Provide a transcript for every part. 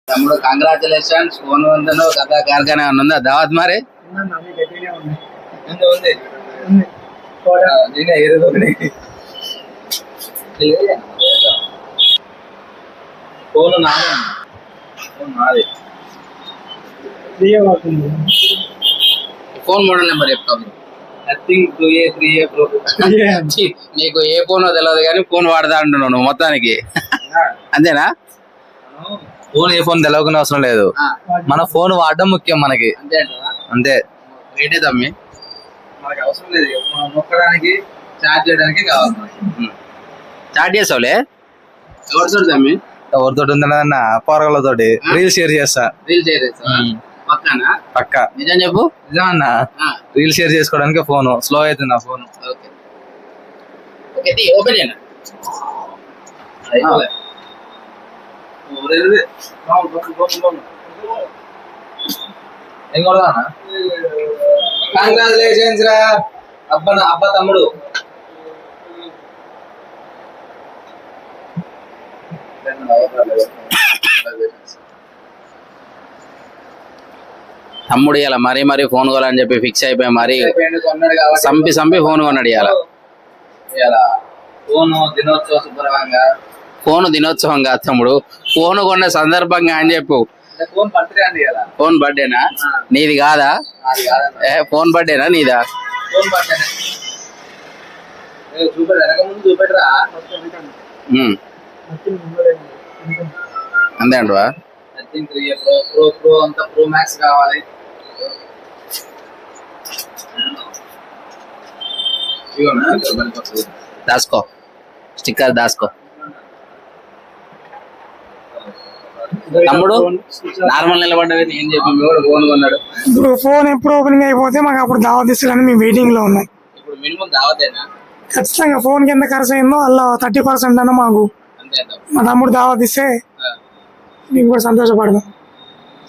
తమ్ముడు congratulations. Phone వందను కథా కార్ఖానా ఉందా దావత్ మరి? ఫోన్ నాది. ఫోన్ మోడల్ నెంబర్ చెప్తాను. నీకు ఏ ఫోన్ తెలియదు కానీ ఫోన్ వాడదా అంటున్నావు నువ్వు మొత్తానికి, అంతేనా? ఫోన్ ఏ ఫోన్ తెలియకుండా అవసరం లేదు, మన ఫోన్ వాడడం ముఖ్యం మనకి, అంతే. రేటే తమ్మి, మనకి అవసరం లేదు నొక్కడానికి చార్జ్ చేయడానికి కావాలి. చార్జ్ చేసావులే ఎవరితో తమ్మి? ఎవరితో ఉందన్న పోరగాళ్ళతోటి రీల్ షేర్ చేస్తా. పక్కనా? పక్క. నిజం చెప్పు. నిజం అన్న, రీల్ షేర్ చేసుకోవడానికి ఫోన్ స్లో అవుతుంది నా ఫోన్. ఓపెన్ చేయనా? కంగ్రాచులేషన్స్ రా అబ్బా తమ్ముడు. తమ్ముడు ఇలా మరీ ఫోన్ కొనాలని చెప్పి ఫిక్స్ అయిపోయి మరి సంపి ఫోన్ కొన్నాడు. ఇలా ఫోన్ దినోత్సవం కాదు తమ్ముడు, ఫోన్ కొన్న సందర్భంగా అని చెప్పు. ఫోన్ బర్త్డేనా నీది? కాదా ఫోన్ బర్త్డేనా నీదా? అంతే అంటవా? ప్రో మ్యాక్స్ కావాలి. దాసుకో, స్టిక్కర్ దాసుకో. తమ్ముడు నార్మల్ నిలబడ్డది ఏం చెప్పి ఫోన్ కొన్నాడు. ఇప్పుడు ఫోన్ ఎప్పుడు ఓపెనింగ్ అయిపోతే మాకు అప్పుడు దావత్ ఇస్తారని మేము వెయిటింగ్ లో ఉన్నాం. ఇప్పుడు మినిమం దావతేనా? ఖచ్చితంగా ఫోన్ కి ఎంత ఖర్చు అయిందో అలా 30% అన్న మాకు మా తమ్ముడు దావత్ ఇస్తే మేము కూడా సంతోషపడదాం.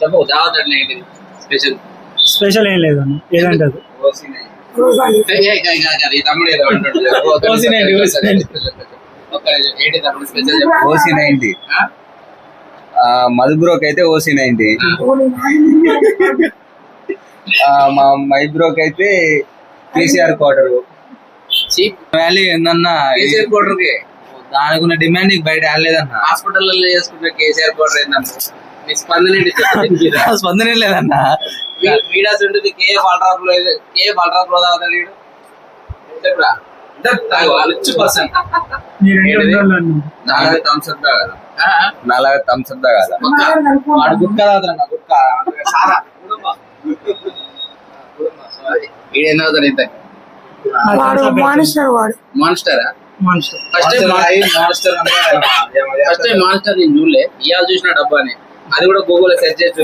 చెప్పు దావత్ స్పెషల్ ఏం లేదు అన్న, ఏదంటే OC90, మధు బ్రోక్ అయితే OC90, మా మై బ్రోక్ అయితే కేసీఆర్ క్వార్టర్. వాల్యూ ఏందన్నా కేసీఆర్ క్వార్టర్ కి దానికి ఉన్న డిమాండ్ బయట వెళ్ళలేదన్న. హాస్పిటల్లో చేసుకుంటే కేసీఆర్ క్వార్టర్ ఏందన్నా స్పందన లేదన్న. వీడాస్ ఉంటుంది కేఎఫ్ అల్ట్రాప్ లో తాగుతాడు చెప్పురా. 40 థమ్స్అప్ తాగదా? 40 థమ్స్అప్ తాగదా? వాడు గుట్కా తాగుతాడన్న, గుట్కా సారా. వీడేం తాగుతాడు? ఇంత మాన్స్టరా? ఫస్ట్ టైం మాన్స్టర్ నేను చూడలే, ఇవాళ చూసిన డబ్బాని. అది కూడా గూగుల్ సెర్చ్ చేసి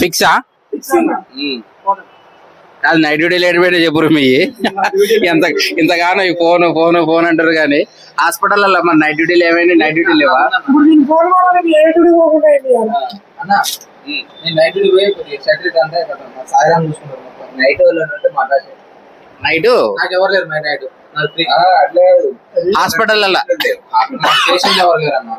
ఫిక్సా? అది నైట్ డ్యూటీ లేట్ పెట్టి చెప్పురు మీ ఇంతగానో ఈ ఫోన్ అంటారు కానీ హాస్పిటల్లో మన నైట్ డ్యూటీలు ఏమైనా? నైట్ డ్యూటీ లేవా? నైట్ డ్యూటీ పోయి సెక్రటరీ అంటే సాయిరామ్ చూసుకుంటారు. నైట్ అంటే మాట్లాడే నైట్ నాకు ఎవరు లేరు. నైట్ హాస్పిటల్ పేషెంట్ ఎవరు లేరు అన్న.